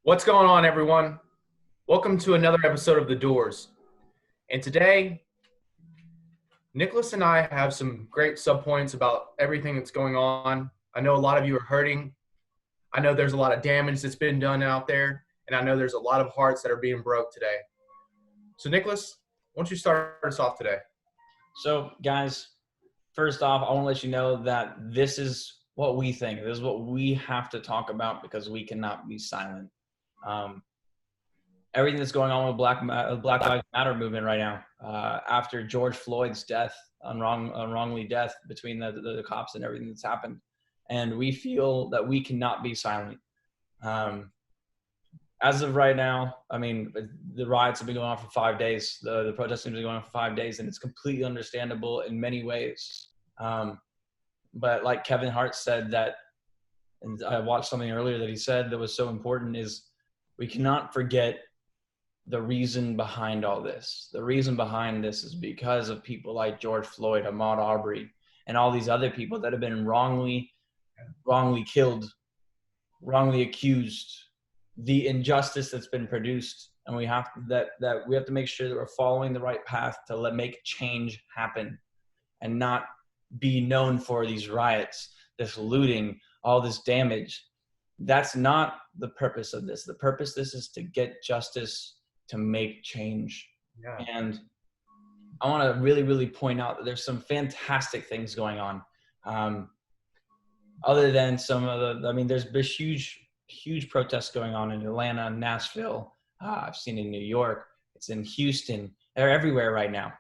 What's going on, everyone? Welcome to another episode of The Doors. And today, Nicholas and I have some great subpoints about everything that's going on. I know a lot of you are hurting. I know there's a lot of damage that's been done out there, and I know there's a lot of hearts that are being broke today. So, Nicholas, why don't you start us off today? So, guys, first off, I want to let you know that this is what we think. This is what we have to talk about because we cannot be silent. Everything that's going on with Black Lives Matter movement right now, after George Floyd's death, unwrongly death between the cops and everything that's happened, and we feel that we cannot be silent. As of right now, I mean, the riots have been going on for 5 days. The protesting has been going on for 5 days, and it's completely understandable in many ways. But like Kevin Hart said and I watched something earlier that he said that was so important, is we cannot forget the reason behind all this. The reason behind this is because of people like George Floyd, Ahmaud Arbery, and all these other people that have been wrongly killed, wrongly accused, the injustice that's been produced. And we have to make sure that we're following the right path to make change happen and not be known for these riots, this looting, all this damage. That's not the purpose of this. The purpose of this is to get justice, to make change. Yeah. And I want to really, really point out that there's some fantastic things going on. Other than there's huge protests going on in Atlanta, Nashville. I've seen in New York. It's in Houston. They're everywhere right now.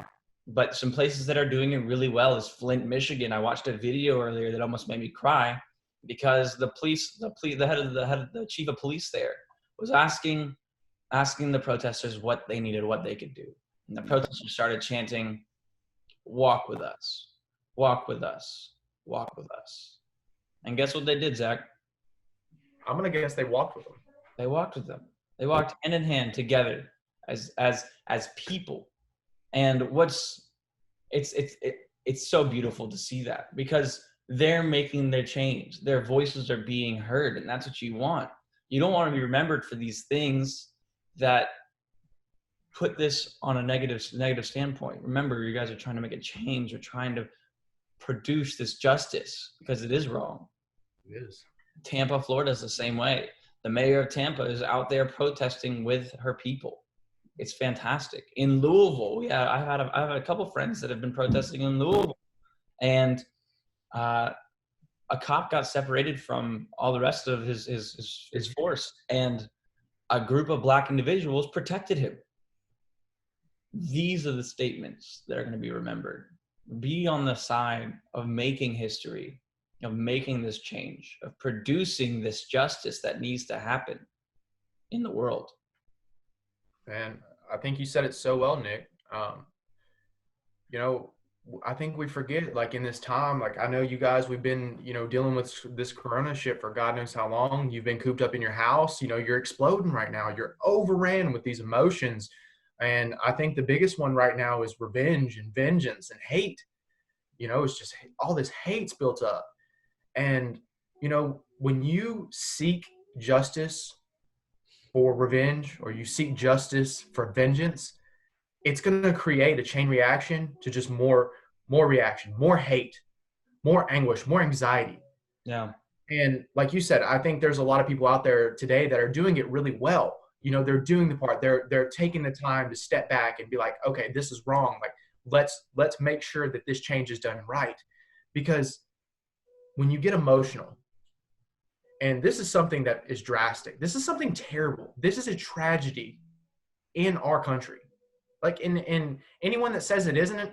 But some places that are doing it really well is Flint, Michigan. I watched a video earlier that almost made me cry because the chief of police there was asking the protesters what they needed, what they could do. And the protesters started chanting, "Walk with us, walk with us, walk with us." And guess what they did, Zach? I'm going to guess they walked with them. They walked with them. They walked hand in hand together as people. And it's so beautiful to see that because they're making their change. Their voices are being heard, and that's what you want. You don't want to be remembered for these things that put this on a negative standpoint. Remember, you guys are trying to make a change. You're trying to produce this justice because it is wrong. It is. Tampa, Florida is the same way. The mayor of Tampa is out there protesting with her people. It's fantastic. In Louisville, I've had a couple friends that have been protesting in Louisville, and a cop got separated from all the rest of his force, and a group of Black individuals protected him. These are the statements that are going to be remembered. Be on the side of making history, of making this change, of producing this justice that needs to happen in the world. Man, I think you said it so well, Nick. I think we forget, like, in this time, like, I know you guys, we've been, dealing with this corona shit for God knows how long. You've been cooped up in your house. You're exploding right now. You're overran with these emotions. And I think the biggest one right now is revenge and vengeance and hate. It's just all this hate's built up. And, when you seek justice for revenge, or you seek justice for vengeance, it's going to create a chain reaction to just more reaction, more hate, more anguish, more anxiety. Yeah. And like you said, I think there's a lot of people out there today that are doing it really well. They're doing the part. They're taking the time to step back and be like, okay, this is wrong. Like, let's make sure that this change is done right. Because when you get emotional, and this is something that is drastic, this is something terrible. This is a tragedy in our country. Like, in anyone that says it isn't,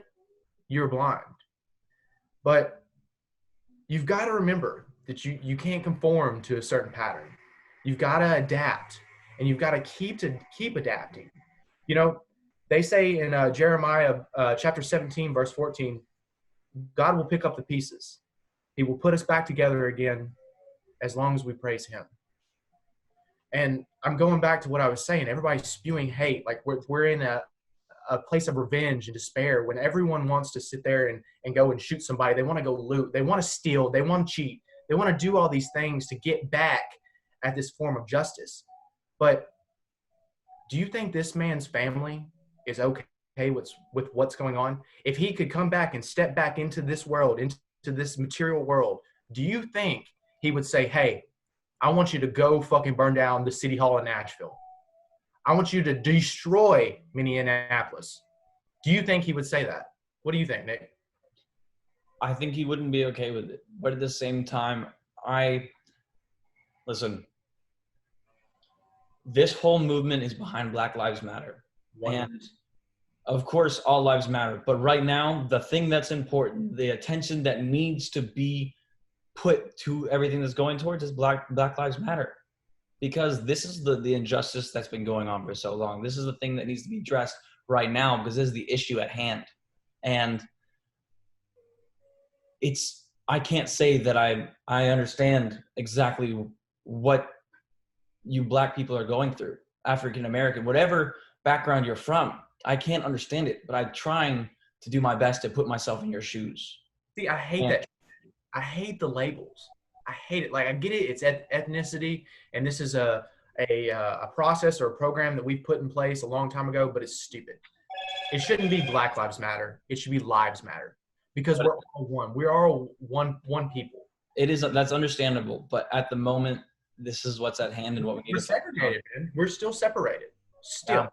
you're blind. But you've got to remember that you can't conform to a certain pattern. You've got to adapt, and you've got to keep adapting. They say in Jeremiah chapter 17, verse 14, God will pick up the pieces. He will put us back together again as long as we praise him. And I'm going back to what I was saying. Everybody's spewing hate. Like, we're in a place of revenge and despair when everyone wants to sit there and go and shoot somebody. They want to go loot. They want to steal. They want to cheat. They want to do all these things to get back at this form of justice. But do you think this man's family is okay with what's going on? If he could come back and step back into this world, into this material world, do you think he would say, hey, I want you to go fucking burn down the city hall in Nashville? I want you to destroy Minneapolis. Do you think he would say that? What do you think, Nick? I think he wouldn't be okay with it. But at the same time, listen, this whole movement is behind Black Lives Matter. 100%. And of course, all lives matter. But right now, the thing that's important, the attention that needs to be put to everything that's going towards is Black Lives Matter. Because this is the injustice that's been going on for so long. This is the thing that needs to be addressed right now because this is the issue at hand. And I can't say that I understand exactly what you Black people are going through, African American, whatever background you're from. I can't understand it, but I'm trying to do my best to put myself in your shoes. See, I hate that. I hate the labels. I hate it. Like, I get it. It's ethnicity, and this is a process or a program that we've put in place a long time ago, but it's stupid. It shouldn't be Black Lives Matter. It should be Lives Matter, because we're all one. We're all one people. That's understandable, but at the moment, this is what's at hand and what we need We're to segregated, man. We're still separated. Still. Yeah.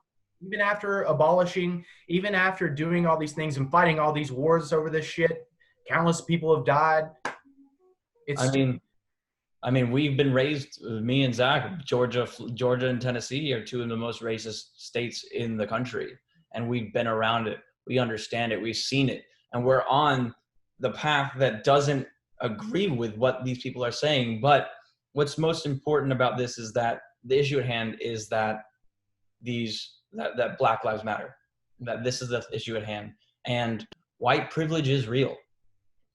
Even after abolishing, even after doing all these things and fighting all these wars over this shit, countless people have died. I mean, we've been raised, me and Zach, Georgia and Tennessee are two of the most racist states in the country. And we've been around it. We understand it. We've seen it. And we're on the path that doesn't agree with what these people are saying. But what's most important about this is that the issue at hand is that that Black Lives Matter, that this is the issue at hand. And white privilege is real.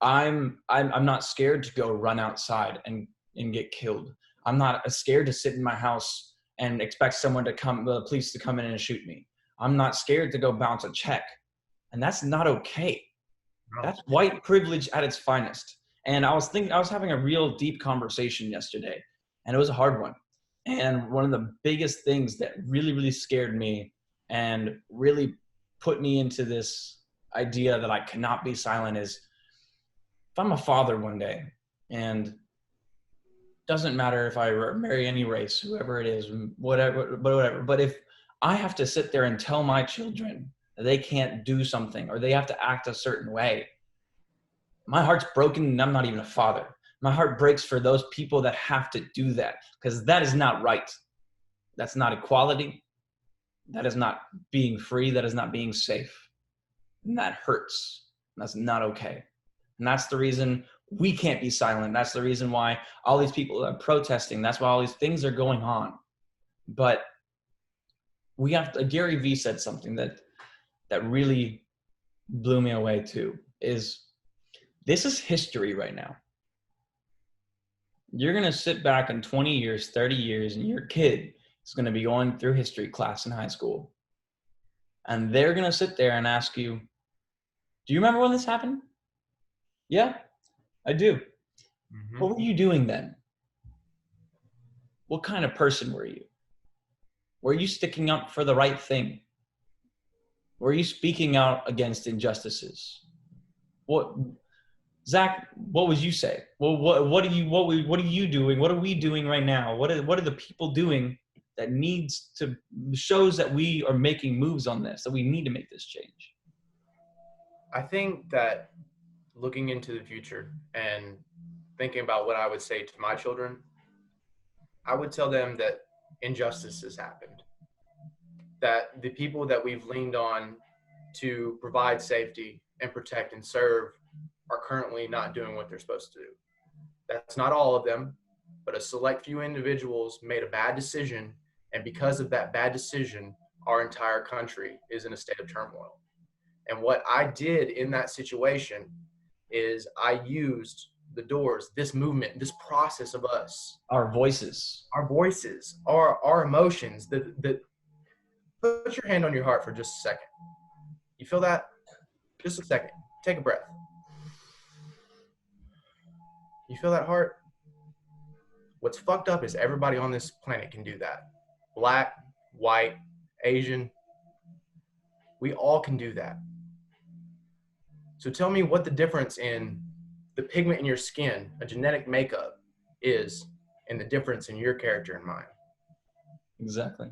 I'm not scared to go run outside and get killed. I'm not scared to sit in my house and expect the police to come in and shoot me. I'm not scared to go bounce a check. And that's not okay. No. That's white privilege at its finest. And I was having a real deep conversation yesterday, and it was a hard one. And one of the biggest things that really, really scared me and really put me into this idea that I cannot be silent is, if I'm a father one day, and doesn't matter if I marry any race, whoever it is, whatever, but if I have to sit there and tell my children that they can't do something or they have to act a certain way, my heart's broken and I'm not even a father. My heart breaks for those people that have to do that, because that is not right. That's not equality. That is not being free. That is not being safe. And that hurts. That's not okay. And that's the reason we can't be silent. That's the reason why all these people are protesting. That's why all these things are going on. But we have to, Gary Vee said something that really blew me away too, is this is history right now. You're going to sit back in 20 years, 30 years, and your kid is going to be going through history class in high school. And they're going to sit there and ask you, do you remember when this happened? Yeah, I do. Mm-hmm. What were you doing then? What kind of person were you? Were you sticking up for the right thing? Were you speaking out against injustices? Zach, what would you say? Well, what are you doing? What are we doing right now? What are the people doing that shows that we are making moves on this, that we need to make this change? I think that looking into the future and thinking about what I would say to my children, I would tell them that injustice has happened, that the people that we've leaned on to provide safety and protect and serve are currently not doing what they're supposed to do. That's not all of them, but a select few individuals made a bad decision, and because of that bad decision, our entire country is in a state of turmoil. And what I did in that situation is I used the doors, this movement, this process of us. Our voices, our emotions. Put your hand on your heart for just a second. You feel that? Just a second. Take a breath. You feel that heart? What's fucked up is everybody on this planet can do that. black, white, Asian. We all can do that. So tell me what the difference in the pigment in your skin, a genetic makeup, is, and the difference in your character and mine. Exactly.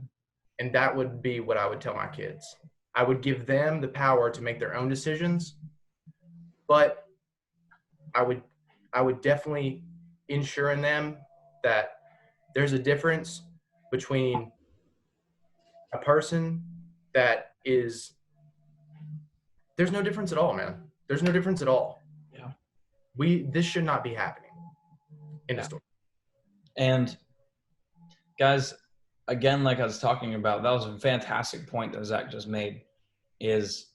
And that would be what I would tell my kids. I would give them the power to make their own decisions, but I would definitely ensure in them that there's a difference between a person that is, there's no difference at all, man. There's no difference at all. Yeah. This should not be happening in the story. And guys, again, like I was talking about, that was a fantastic point that Zach just made, is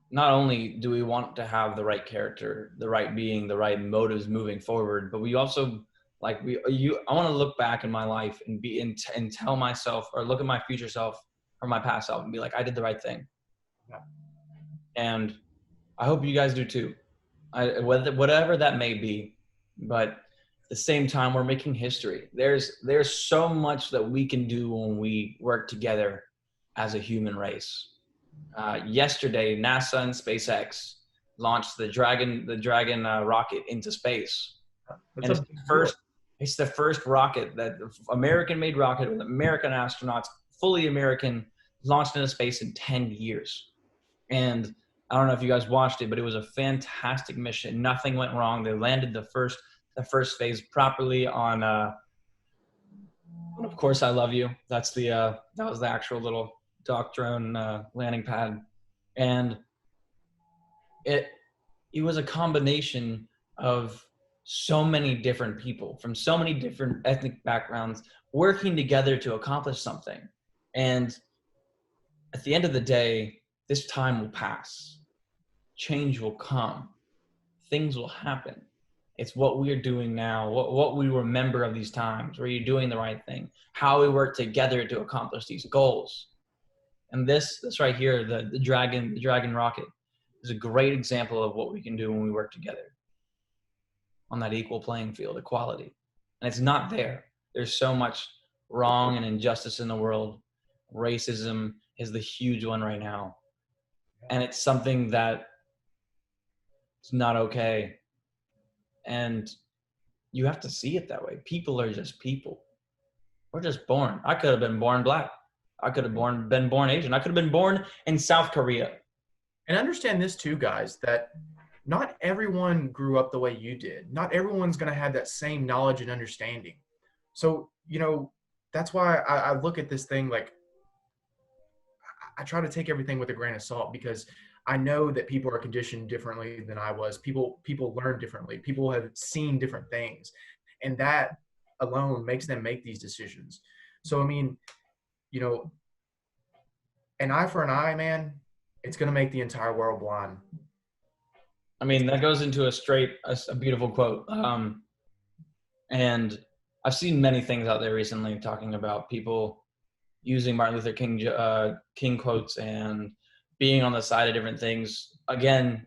not only do we want to have the right character, the right being, the right motives moving forward, but we also I want to look back in my life and and tell myself, or look at my future self or my past self and be like, I did the right thing. Yeah. And I hope you guys do too. Whatever that may be, but at the same time, we're making history. There's so much that we can do when we work together as a human race. Yesterday, NASA and SpaceX launched the Dragon rocket into space, and it's the first rocket, that American-made rocket with American astronauts, fully American, launched into space in 10 years. And I don't know if you guys watched it, but it was a fantastic mission. Nothing went wrong. They landed the first phase properly on. Of course, I love you. That's that was the actual little Doctrine landing pad, and it was a combination of so many different people from so many different ethnic backgrounds working together to accomplish something. And at the end of the day, this time will pass. Change will come. Things will happen. It's what we're doing now, what we remember of these times, where you're doing the right thing, how we work together to accomplish these goals. And this right here, the Dragon rocket, is a great example of what we can do when we work together on that equal playing field, equality. And it's not there. There's so much wrong and injustice in the world. Racism is the huge one right now. And it's something that it's not okay. And you have to see it that way. People are just people. We're just born. I could have been born black. I could have been born Asian. I could have been born in South Korea. And understand this too, guys, that not everyone grew up the way you did. Not everyone's going to have that same knowledge and understanding. So, that's why I look at this thing like I try to take everything with a grain of salt, because I know that people are conditioned differently than I was. People learn differently. People have seen different things, and that alone makes them make these decisions. So, I mean, an eye for an eye, man, it's going to make the entire world blind. I mean, that goes into a beautiful quote. And I've seen many things out there recently talking about people using Martin Luther King quotes and being on the side of different things. Again,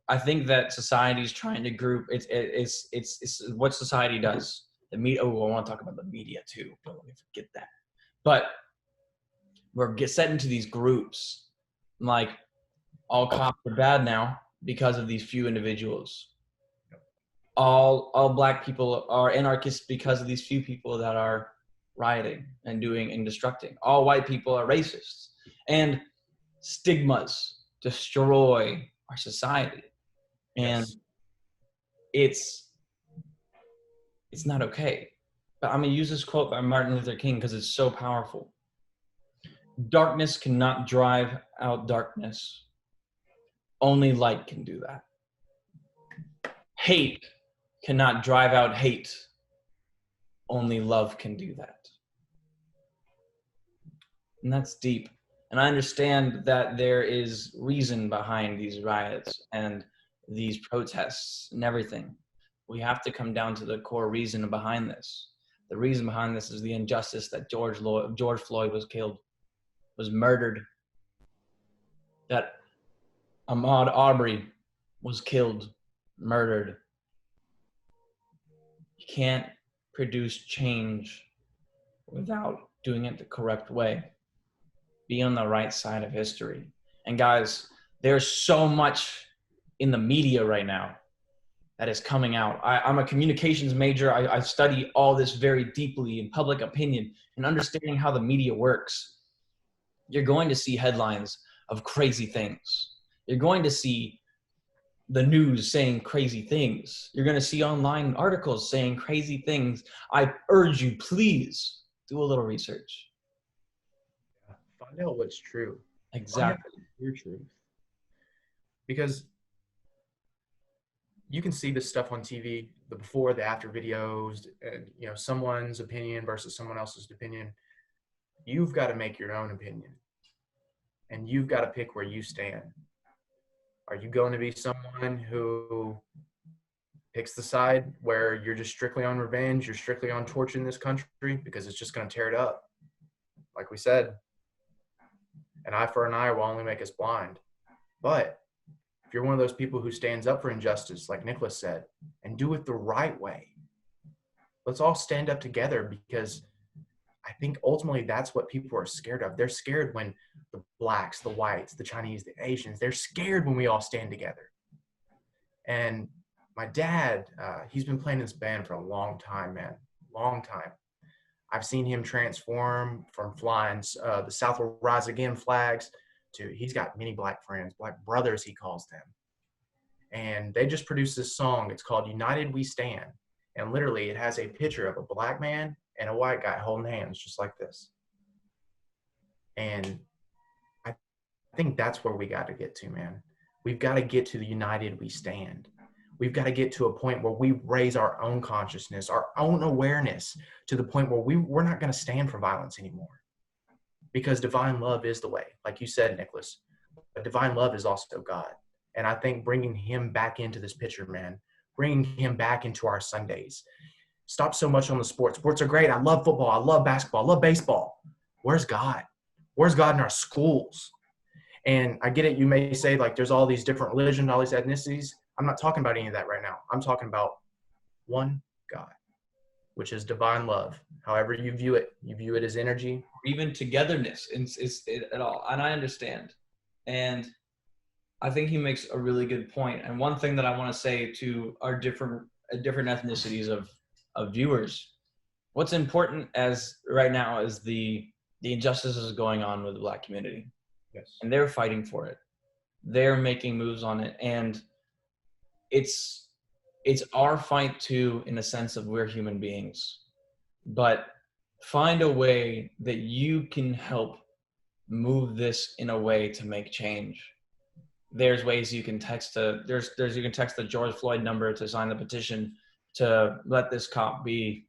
I think that society is trying to group. It's what society does. The media. Oh, I want to talk about the media too. Don't let me forget that. But we're set into these groups, like all cops are bad now because of these few individuals. All black people are anarchists because of these few people that are rioting and doing and destructing. All white people are racists, and stigmas destroy our society. And it's not okay. But I'm going to use this quote by Martin Luther King because it's so powerful. Darkness cannot drive out darkness. Only light can do that. Hate cannot drive out hate. Only love can do that. And that's deep. And I understand that there is reason behind these riots and these protests and everything. We have to come down to the core reason behind this. The reason behind this is the injustice that George Floyd was murdered, that Ahmaud Arbery was killed, murdered. You can't produce change without doing it the correct way. Be on the right side of history. And guys, there's so much in the media right now that is coming out. I'm a communications major. I study all this very deeply in public opinion and understanding how the media works. You're going to see headlines of crazy things. You're going to see the news saying crazy things. You're going to see online articles saying crazy things. I urge you, please do a little research. Find out what's true. Find out Exactly. your truth. Because you can see this stuff on TV, the before, the after videos, and someone's opinion versus someone else's opinion. You've got to make your own opinion, and you've got to pick where you stand. Are you going to be someone who picks the side where you're just strictly on revenge, you're strictly on torching this country because it's just going to tear it up? Like we said, an eye for an eye will only make us blind. But if you're one of those people who stands up for injustice, like Nicholas said, and do it the right way, let's all stand up together, because I think ultimately that's what people are scared of. They're scared when the blacks, the whites, the Chinese, the Asians, they're scared when we all stand together. And my dad, he's been playing this band for a long time, man, long time. I've seen him transform from flying the South will rise again flags to, he's got many black friends, black brothers, he calls them. And they just produced this song. It's called United We Stand. And literally it has a picture of a black man and a white guy holding hands just like this. And I think that's where we got to get to, man. We've got to get to the United We Stand. We've got to get to a point where we raise our own consciousness, our own awareness, to the point where we're not going to stand for violence anymore. Because divine love is the way. Like you said, Nicholas, but divine love is also God. And I think bringing him back into this picture, man, bringing him back into our Sundays. Stop so much on the sports. Sports are great. I love football. I love basketball. I love baseball. Where's God? Where's God in our schools? And I get it. You may say, like, there's all these different religions, all these ethnicities. I'm not talking about any of that right now. I'm talking about one God, which is divine love. However you view it as energy. Even togetherness at all. And I understand. And I think he makes a really good point. And one thing that I want to say to our different ethnicities of viewers, what's important as right now is the injustices going on with the Black community. Yes. And they're fighting for it. They're making moves on it. And it's our fight too, in the sense of we're human beings. But find a way that you can help move this in a way to make change. There's ways you can text you can text the George Floyd number to sign the petition to let this cop be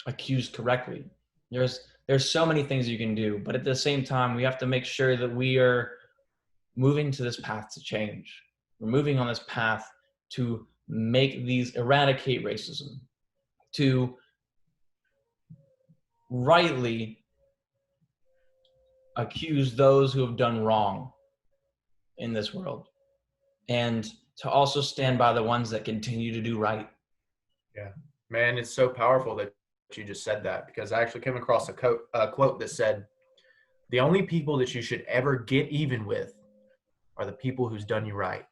accused correctly. There's so many things you can do, but at the same time, we have to make sure that we are moving to this path to change. We're moving on this path to eradicate racism, to rightly accuse those who have done wrong in this world, and to also stand by the ones that continue to do right. Yeah, man, it's so powerful that you just said that, because I actually came across a quote that said, the only people that you should ever get even with are the people who's done you right.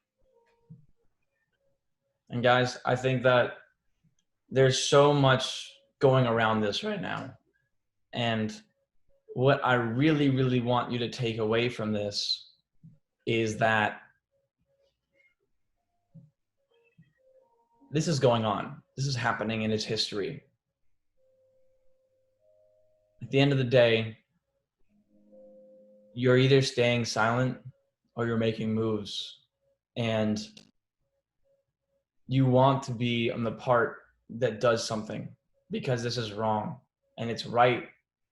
And guys, I think that there's so much going around this right now. And what I really, really want you to take away from this is that this is going on. This is happening in its history. At the end of the day, you're either staying silent or you're making moves. And you want to be on the part that does something, because this is wrong. And it's right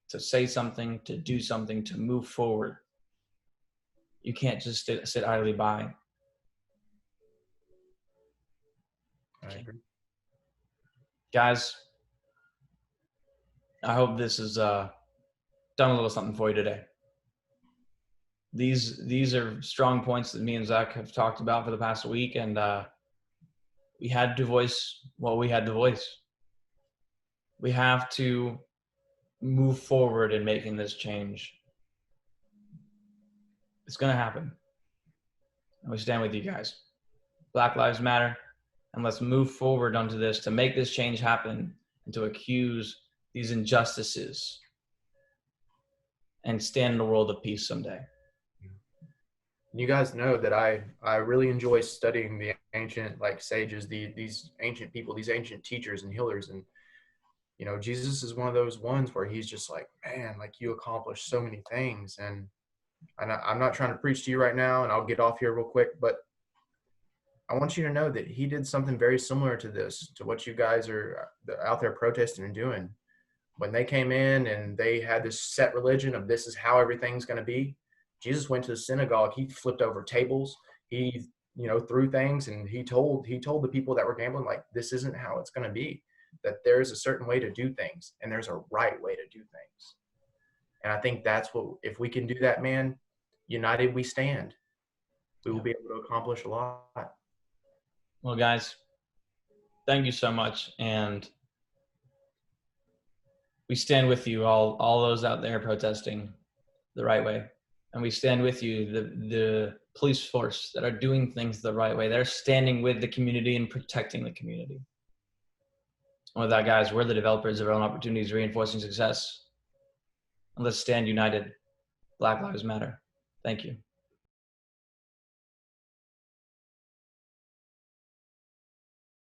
to say something, to do something, to move forward. You can't just sit idly by. I agree. Guys, I hope this has done a little something for you today. These are strong points that me and Zach have talked about for the past week, and we had to voice what we had to voice. We have to move forward in making this change. It's going to happen. And we stand with you guys. Black Lives Matter. And let's move forward onto this to make this change happen and to accuse these injustices and stand in a world of peace someday. You guys know that I really enjoy studying the ancient like sages, these ancient people, these ancient teachers and healers. And you know, Jesus is one of those ones where he's just like, man, like you accomplished so many things. And I'm not trying to preach to you right now, and I'll get off here real quick, but I want you to know that he did something very similar to this, to what you guys are out there protesting and doing. When they came in and they had this set religion of this is how everything's going to be, Jesus went to the synagogue. He flipped over tables. He, you know, threw things, and he told the people that were gambling, like, this isn't how it's going to be. That there's a certain way to do things, and there's a right way to do things. And I think that's what, if we can do that, man, united we stand. We will be able to accomplish a lot. Well, guys, thank you so much. And we stand with you, all those out there protesting the right way. And we stand with you, the police force that are doing things the right way. They're standing with the community and protecting the community. And with that, guys, we're the developers of our own opportunities, reinforcing success. And let's stand united. Black Lives Matter. Thank you.